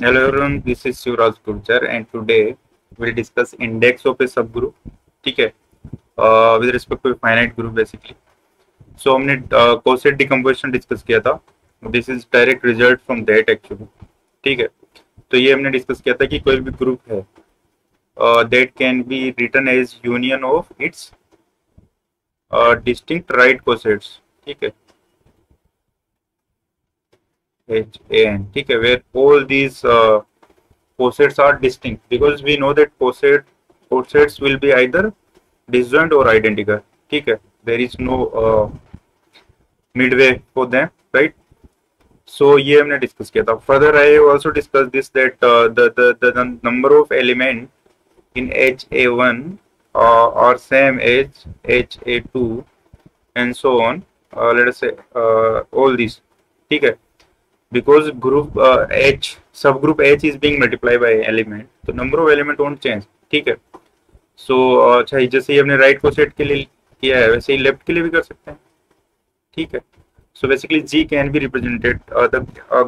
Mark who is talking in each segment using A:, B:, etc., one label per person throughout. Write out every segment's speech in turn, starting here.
A: Hello everyone, this is Shivraj Gurjar and today we'll discuss index of a subgroup. ठीक है, with respect to a finite group basically. So हमने Coset decomposition discuss किया था. This is direct result from that actually. ठीक है, तो ये हमने डिस्कस किया था कि कोई भी ग्रुप है that can be written as union of its distinct right cosets. ठीक है, H A N. ठीक है, where all these cosets are distinct because we know that cosets will be either disjoint or identical. ठीक है, there is no midway for them, right? So ये हमने discuss किया था. Further I have also discussed this that the number of element in HA1 are same as HA2 and so on. Let us say all these. ठीक है, because group H subgroup H is being multiplied by element, तो number of element won't change. ठीक है, सो अच्छा जैसे ही हमने right को set के लिए किया है वैसे ही लेफ्ट के लिए भी कर सकते हैं. ठीक है, so basically G can be represented the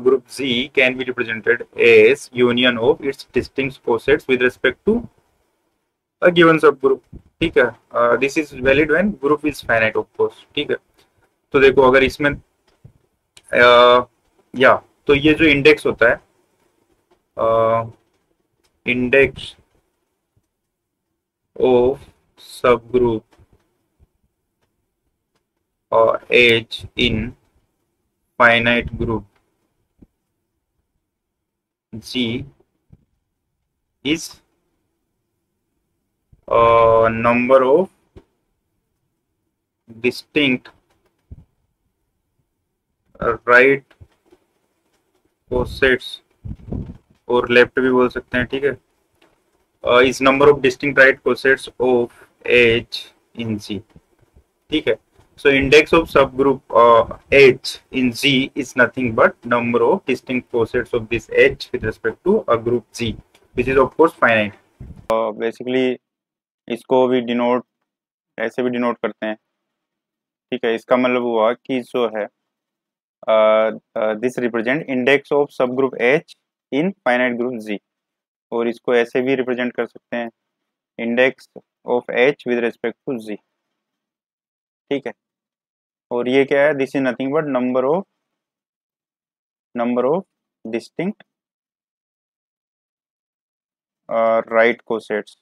A: group Z can be represented as union of its distinct cosets with respect to a given subgroup. ठीक है, this is valid when group is finite of course. ठीक है, तो देखो अगर इसमें या तो ये जो इंडेक्स होता है index of subgroup H in finite group G is number of distinct right cosets और लेफ्ट भी बोल सकते हैं. ठीक है, is number of distinct right cosets of H in Z. ठीक है, so index of subgroup H in Z is nothing but number of distinct cosets of this H with respect to a group Z, which is of course finite. Basically इसको भी denote ऐसे भी denote करते हैं. ठीक है, इसका मतलब हुआ कि जो है this represent index of subgroup H in finite group Z, और इसको ऐसे भी रिप्रेजेंट कर सकते हैं index of H with respect to Z. ठीक है, और ये क्या है, this is nothing but number of distinct right cosets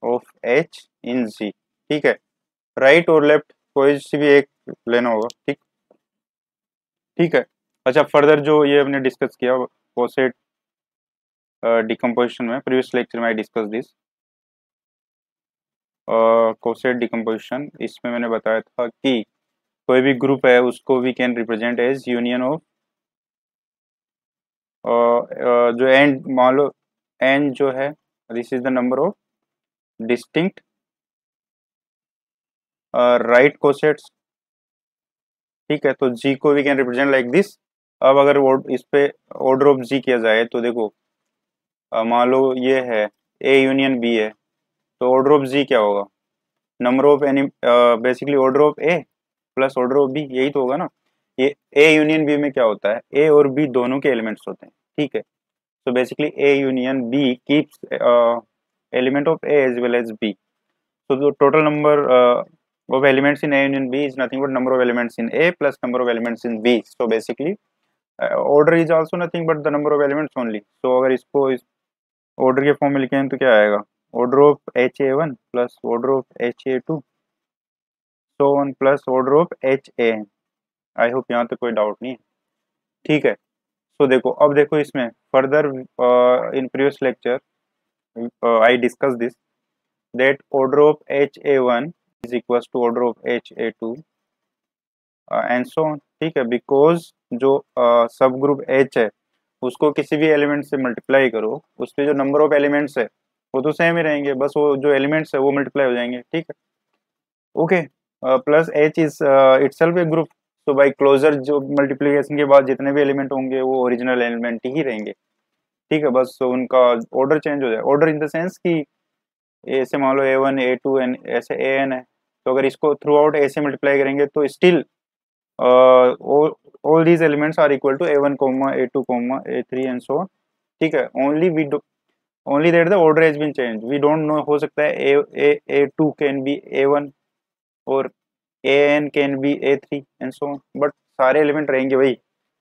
A: of H in Z. ठीक है, राइट और लेफ्ट कोई सी भी एक लेना होगा. ठीक ठीक है, अच्छा फर्दर जो ये हमने डिस्कस किया कोसेट डिकम्पोजिशन में, प्रीवियस लेक्चर में I discuss this coset decomposition. इसमें मैंने बताया था कि कोई भी ग्रुप है उसको we can represent as union of जो एन मान लो एन जो है this is the number of distinct right cosets. ठीक है, तो जी को we can represent like this. अब अगर इस पे ऑर्डर ऑफ जी किया जाए तो देखो मान लो ये है ए यूनियन बी है, तो ऑर्डर ऑफ जी क्या होगा, number of any basically order of A plus order of B, यही तो होगा ना. ये ए यूनियन बी में क्या होता है, ए और बी दोनों के एलिमेंट्स होते हैं. ठीक है, so basically A union B keeps element of A as well as B. So the total number of elements in A union B is nothing but number of elements in A plus number of elements in B. So basically order is also nothing but the number of elements only. So अगर इसको इस order के form में लिखें तो क्या आएगा, order of HA1 plus order of HA2 so on plus order of HAN. I hope यहाँ तक कोई डाउट नहीं है. ठीक है, तो देखो अब देखो इसमें further in previous lecture I discussed this that order of HA1 is equals to order of HA2 and so on. ठीक है, बिकॉज जो सब ग्रुप H है उसको किसी भी एलिमेंट से मल्टीप्लाई करो, उसके जो नंबर ऑफ एलिमेंट्स है वो तो सेम ही रहेंगे, बस वो जो एलिमेंट्स है वो मल्टीप्लाई हो जाएंगे. ठीक है, okay, plus H is itself A group, तो बाय क्लोजर जो मल्टीप्लिकेशन के बाद जितने भी एलिमेंट होंगे वो ओरिजिनल एलिमेंट ही रहेंगे. ठीक है, बस उनका ऑर्डर चेंज हो जाए. ऑर्डर इन द सेंस कि ऐसे मान लो A1 A2 एन ऐसे AN है, तो अगर इसको थ्रू आउट ए से मल्टीप्लाई करेंगे तो still all these elements are equal to a1 comma a2 comma a3 and so on, ठीक है. Only that the order has been changed. We don't know, हो सकता है a2 can be a1 और an can be a3 and so on, but सारे element रहेंगे वही.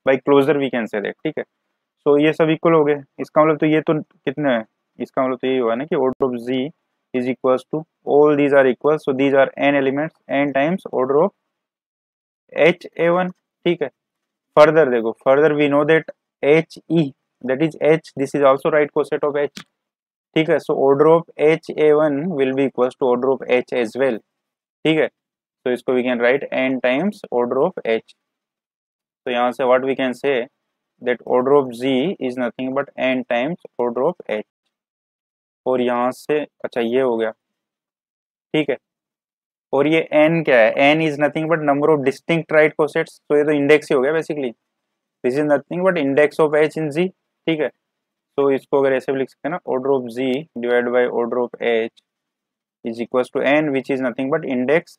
A: By closure we can say that, ठीक है. सो ये सब इक्वल हो गए. इसका मतलब तो ये तो कितने है, इसका मतलब तो ये हुआ ना कि order of z is equals to all these are equal, so these are n elements n times order of h a1, ठीक है. फर्दर देखो, further we know that h e that is h, this is also right coset of h, ठीक है. So order of h a1 will be equals to order of h as well, ठीक है. तो इसको we can write n times order of h. तो यहाँ से what we can say that order of z is nothing but n times order of h. और यहाँ से अच्छा ये हो गया, ठीक है. और ये n क्या है, n is nothing but number of distinct right cosets, तो ये तो इंडेक्स ही हो गया basically. This is nothing but index of h in z, ठीक है. तो इसको अगर ऐसे भी लिख सकते हैं ना, order of z divide by order of h is equal to n which is nothing but index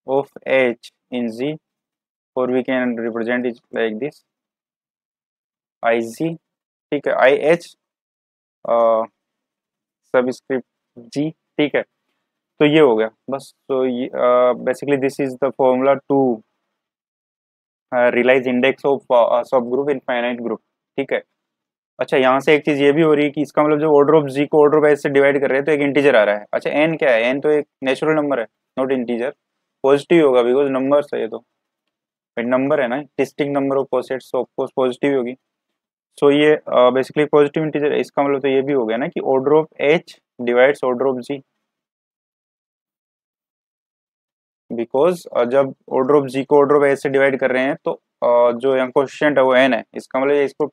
A: of h in z, और we can represent it like this iz, ठीक है, i h सबस्क्रिप्ट g, ठीक है. तो ये हो गया बस. तो ये basically this is the formula to realise index of subgroup in finite group, ठीक है. अच्छा यहाँ से एक चीज ये भी हो रही है कि इसका मतलब जो ऑर्डर ऑफ जी को ऑर्डर ऑफ एच से डिवाइड कर रहे हैं तो एक इंटीजर आ रहा है. अच्छा एन क्या है, एन तो एक नेचुरल नंबर है, नॉट इंटीजर. पॉजिटिव होगा बिकॉज नंबर है ये तो, नंबर है ना, distinct number of cosets, of course positive होगी. सो ये बेसिकली पॉजिटिव इंटीजर है. इसका मतलब तो ये भी हो गया ना कि order of H divides order of G, because जब ऑर्डर ऑफ जी को ऑर्डर ऑफ एच से डिवाइड कर रहे हैं तो जो यहाँ कोएफिशिएंट है वो एन है, इसका मतलब ये इसको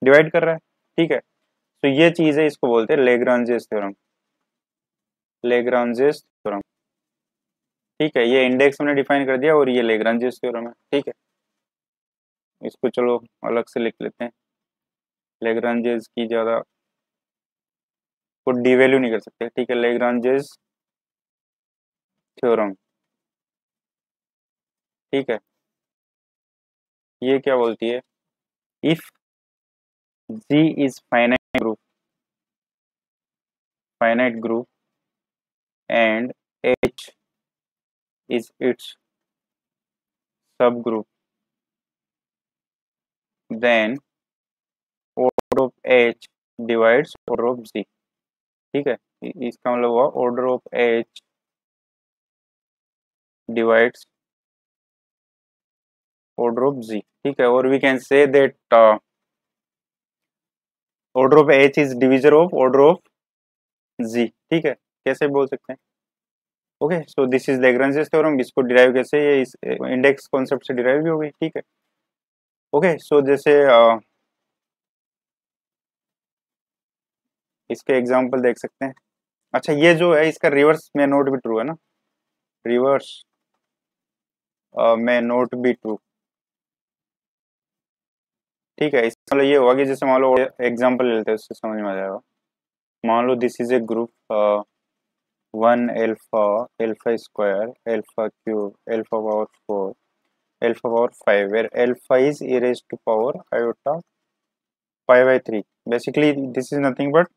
A: डिवाइड कर रहा है, ठीक है. तो ये चीज है, इसको बोलते हैं लेग्रांजेस थ्योरम, लेग्रांजेस थ्योरम, ठीक है. ये इंडेक्स हमने डिफाइन कर दिया और ये लेग्रांजेस थ्योरम है, ठीक है. इसको चलो अलग से लिख लेते हैं. लेग्रांजेस की ज्यादा को डिवैल्यू नहीं कर सकते, ठीक है. लेग्रांजेस थ्योरम, ठीक है. ये क्या बोलती है, if G is finite group and H is its subgroup, then order of H divides order of Z, ठीक है. इसका मतलब हुआ order of H divides order of Z, ठीक है. और we can say that order of H is divisor of order of Z, ठीक है. कैसे बोल सकते हैं, okay. So this is Lagrange's theorem. इसको डिराइव कैसे, ये इस इंडेक्स कॉन्सेप्ट से डिराइव भी हो गई, ठीक है. ओके सो जैसे इसके एग्जांपल देख सकते हैं. अच्छा ये जो है इसका रिवर्स में नोट भी ट्रू है ना, रिवर्स में नोट भी ट्रू, ठीक है. इसका मतलब ये हुआ कि जैसे मान लो एग्जांपल ले लेते हैं, उससे समझ में आ जाएगा. मान लो this is a group 1 alpha, alpha square, alpha cube, alpha power 4, alpha power 5, where alpha is e raised to power iota 5/3. Basically this is nothing but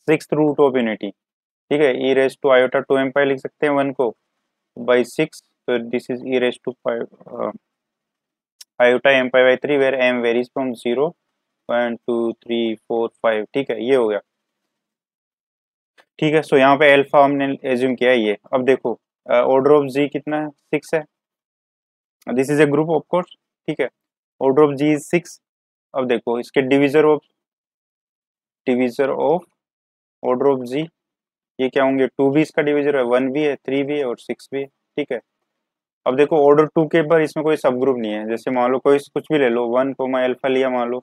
A: sixth root of unity, ठीक है. e raised to iota 2 m pi लिख सकते हैं 1 को by 6, तो this is e raised to 5 iota m pi by 3 where m varies from 0 1 2 3 4 5, ठीक है. ये हो गया, ठीक है. सो यहाँ पे अल्फा हमने एज्यूम किया है ये. अब देखो ऑर्डर ऑफ जी कितना है, 6 है. This is a group of course, ठीक है. Order of G is 6. अब देखो इसके divisor of order of G ये क्या होंगे, 2 भी इसका डिविजर है, 1 भी है, 3 भी है और 6 भी है, ठीक है. अब देखो ऑर्डर 2 के पर इसमें कोई सब ग्रुप नहीं है. जैसे मान लो कोई कुछ भी ले लो, 1 कोमा अल्फा लिया मान लो,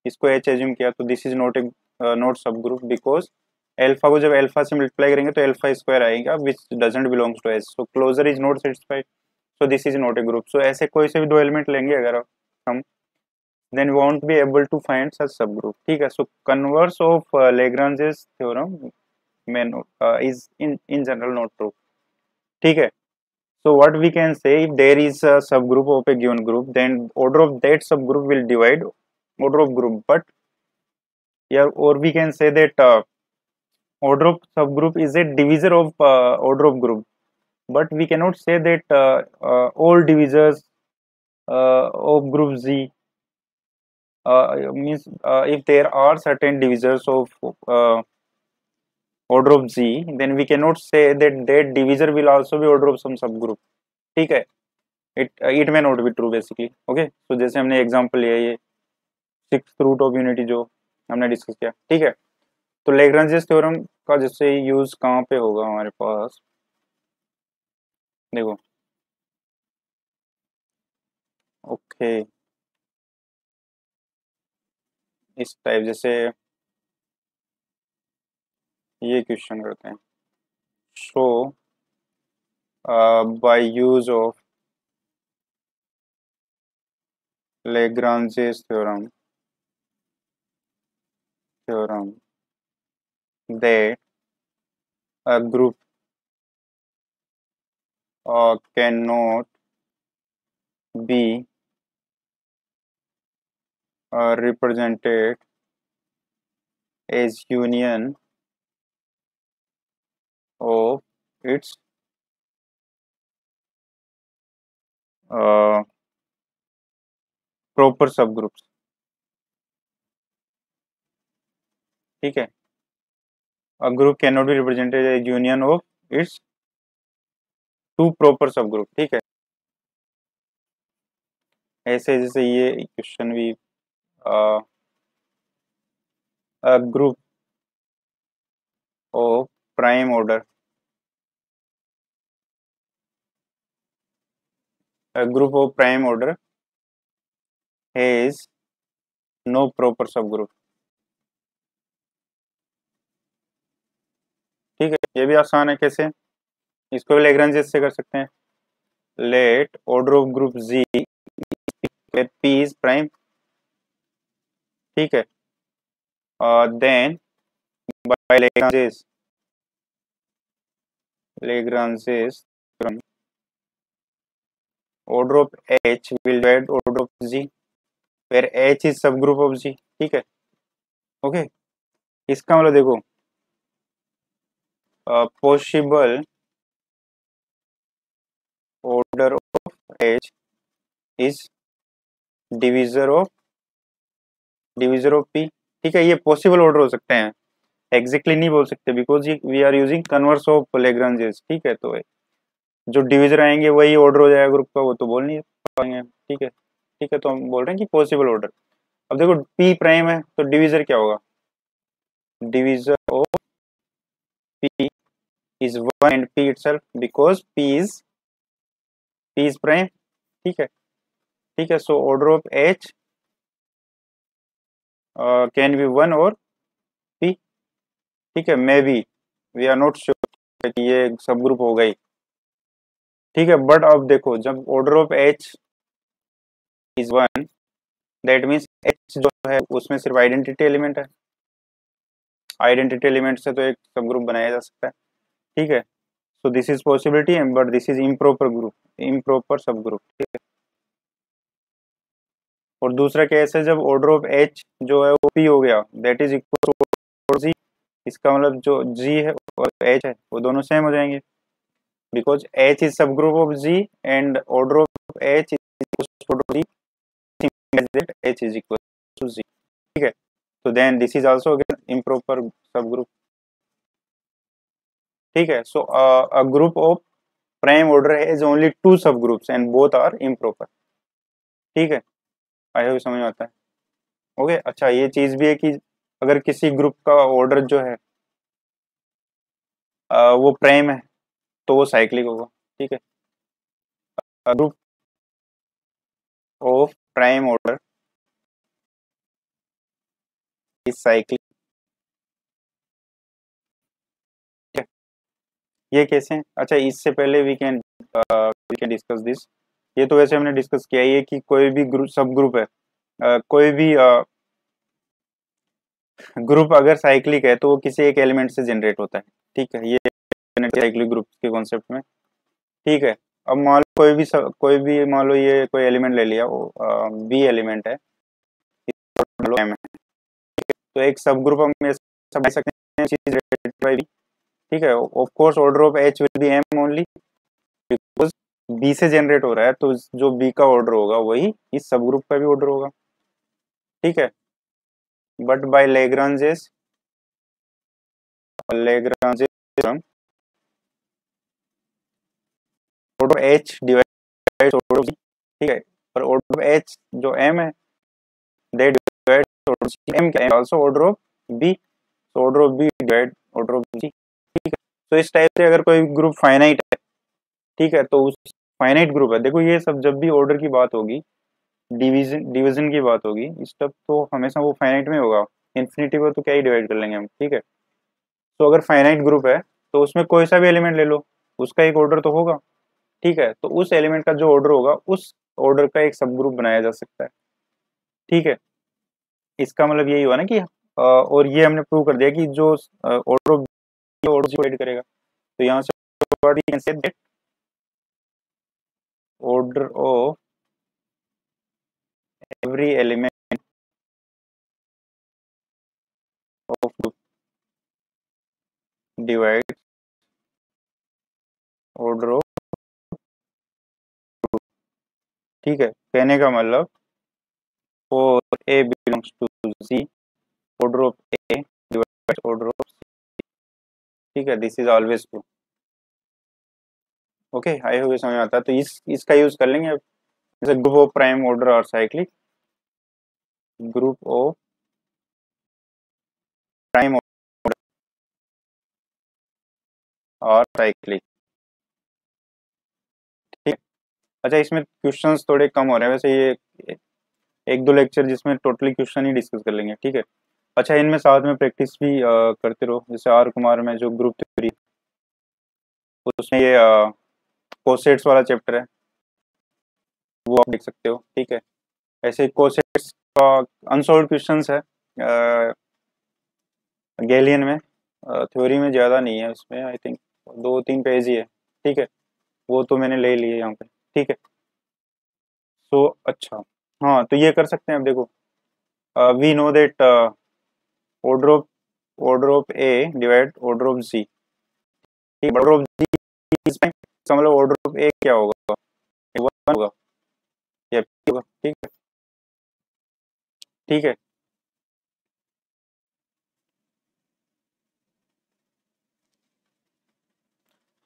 A: इसको एच एज्यूम किया, तो this is not A not सब ग्रुप बिकॉज अल्फा को जब अल्फा से मल्टीप्लाई करेंगे तो अल्फा स्क्वायर आएगा which doesn't belongs to H, so closure is not satisfied, so this is not a group. सो ऐसे कोई से भी दो एलिमेंट लेंगे अगर हम, then we won't be able to find such subgroup, ठीक है. so converse of Lagrange's theorem is in general not true, ठीक है. So what we can say, if there is a subgroup of a given group, then order of that subgroup will divide order of group. But yeah, or we can say that order of subgroup is a divisor of order of group. But we cannot say that all divisors of group Z means if there are certain divisors of order of Z, then we cannot say that that divisor will also be order of some subgroup. ठीक है, it may not be true basically. Okay, so जैसे हमने example लिया ये sixth root of unity जो हमने discuss किया, ठीक है। तो लैग्रेंजेस थ्योरम का जैसे यूज कहाँ पे होगा हमारे पास, देखो ओके इस टाइप, जैसे ये क्वेश्चन करते हैं, show by use of Lagrange's theorem that a group cannot be represented as union of its proper subgroups। ठीक है, a group cannot be represented as union of its two proper subgroup। ठीक है, ऐसे जैसे ये question भी a group of prime order, a group of prime order has no proper subgroup। ठीक है, ये भी आसान है, कैसे, इसको भी लैग्रेंज से कर सकते हैं। Let order of group G P is prime, ठीक है, then by Lagrange's theorem order of H will divide order of G where H is subgroup of G। ठीक है, ओके, इसका मतलब देखो possible order of H is divisor of P। ठीक है, ये पॉसिबल ऑर्डर हो सकते हैं, एग्जैक्टली नहीं बोल सकते because we are using converse of Lagrange's। ठीक है, तो जो डिविजर आएंगे वही ऑर्डर हो जाएगा ग्रुप का, वो तो बोल नहीं पाएंगे। ठीक है, ठीक है, तो हम बोल रहे हैं कि पॉसिबल ऑर्डर। अब देखो पी प्राइम है तो डिविजर क्या होगा, divisor of P is one and P itself because P is prime. ठीक है, ठीक है, so order of H can be one और पी। ठीक है, maybe, we are not sure कि ये सब ग्रुप हो गई। ठीक है, बट अब देखो जब order of H is one, that means H जो है उसमें सिर्फ आइडेंटिटी एलिमेंट है, आइडेंटिटी एलिमेंट से तो एक सब ग्रुप बनाया जा सकता है। ठीक है, सो this is possibility but this is improper group, improper sub group. ठीक है, और दूसरा केस है जब ऑर्डर ऑफ एच जो है वो पी हो गया, दैट इज इक्वल टू जी। इसका मतलब जो जी है और एच है वो दोनों सेम हो जाएंगे because H is sub group of G and order of H H is equal to G. ठीक है, तो then this is also again improper sub group. ठीक है, so a group of prime order has only two sub groups and both are improper. ठीक है, I hope समझ में आता है। ओके, अच्छा ये चीज भी है कि अगर किसी ग्रुप का ऑर्डर जो है वो प्राइम है तो वो साइक्लिक होगा। ठीक है, group of prime order is cyclic. ये कैसे, अच्छा इससे पहले वी कैन डिस्कस दिस। ये तो वैसे हमने डिस्कस किया ही है कि कोई भी ग्रुप सब ग्रुप है, कोई भी ग्रुप अगर साइक्लिक है तो वो किसी एक एलिमेंट से जनरेट होता है। ठीक है, ये साइक्लिक ग्रुप के कॉन्सेप्ट में। ठीक है, अब मान लो कोई भी मान लो ये कोई एलिमेंट ले लिया, वो बी एलिमेंट है, एम है, तो एक सब ग्रुप हम ये सब बना सकते हैं, चीज related by B, ठीक है। Of course order of H will be M only, because B से जनरेट हो रहा है, तो जो बी का ऑर्डर होगा वही इस सब ग्रुप का भी ऑर्डर होगा, ठीक है। But by Lagrange's theorem, order H divide order B, ठीक है, और ऑर्डर ऑफ एच जो एम है, they divide order C, M क्या है आल्सो ऑर्डर ऑफ बी, तो order of B divide order of C, ठीक है। तो इस टाइप से अगर कोई ग्रुप फाइनाइट है, ठीक है, तो उस फाइनाइट ग्रुप है, देखो ये सब जब भी ऑर्डर की बात होगी, डिवीजन डिवीजन की बात होगी, इस तब तो हमेशा वो फाइनाइट में होगा, इन्फिनिटी पर तो क्या ही डिवाइड कर लेंगे हम, ठीक है। तो अगर फाइनाइट ग्रुप है तो उसमें कोई सा भी एलिमेंट ले लो, उसका एक ऑर्डर तो होगा, ठीक है, तो उस एलिमेंट का जो ऑर्डर होगा उस ऑर्डर का एक सब ग्रुप बनाया जा सकता है, ठीक है। इसका मतलब यही हुआ ना कि और ये हमने प्रूव कर दिया कि जो ऑर्डर ऑर्डर डिवाइड करेगा, तो यहाँ से order of every element of group divide order of, ठीक है। कहने का मतलब for A belongs to C, order of A divide order of, ठीक है, this is always true. Okay, I hope ये समझ में आता है, तो इसका यूज कर लेंगे अब, जैसे ग्रुप ऑफ प्राइम ऑर्डर और साइक्लिक, ग्रुप ऑफ प्राइम और साइक्लिक, ठीक है। अच्छा, इसमें क्वेश्चंस थोड़े कम हो रहे हैं वैसे, ये एक दो लेक्चर जिसमें टोटली क्वेश्चन ही डिस्कस कर लेंगे, ठीक है। अच्छा, इनमें साथ में प्रैक्टिस भी करते रहो, जैसे आर कुमार में जो ग्रुप थ्योरी, उसमें ये कोसेट्स वाला चैप्टर है, वो आप देख सकते हो, ठीक है। ऐसे कोसेट्स का अनसॉल्व क्वेश्चंस है गैलियन में, थ्योरी में ज़्यादा नहीं है, उसमें आई थिंक 2-3 पेज ही है, ठीक है। वो तो मैंने ले लिए यहाँ पे, ठीक है। सो अच्छा, हाँ, तो ये कर सकते हैं अब देखो, we know that order of A divide order of G, ठीक है, ऑर्डर ऑफ जी इसका मतलब ऑर्डर ऑफ ए क्या होगा, वन होगा या p होगा, ठीक है, ठीक है।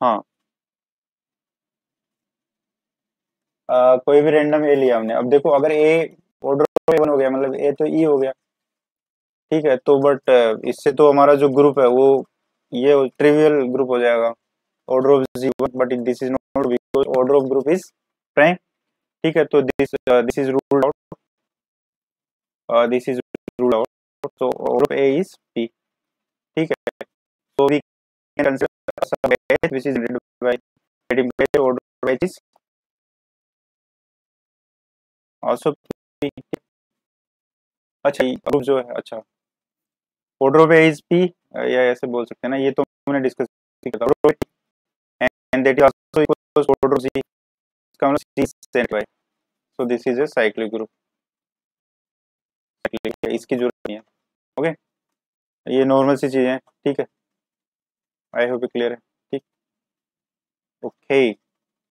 A: हाँ, कोई भी रैंडम ए लिया हमने, अब देखो अगर ए ऑर्डर ए वन हो गया, मतलब ए तो ई हो गया, ठीक है, तो बट इससे तो हमारा जो ग्रुप है वो ये ट्रिवियल ग्रुप हो जाएगा, order of G one, but this is not because order of group is prime, ठीक है। तो this is ruled out, this is ruled out, so order of A is P, ठीक है। so we can consider a sub H which is generated by that implies order of H is also P। अच्छा, ये group जो है, अच्छा, order of A is P, या ऐसे बोल सकते हैं ना, ये तो हमने डिस्कस किया था, and that is also equals order of G, इसका मतलब C set by, so this is a cyclic group, इसकी जरूरत नहीं है, ओके। ये नॉर्मल सी चीजें हैं, ठीक है, आई होप क्लियर है, ठीक, ओके।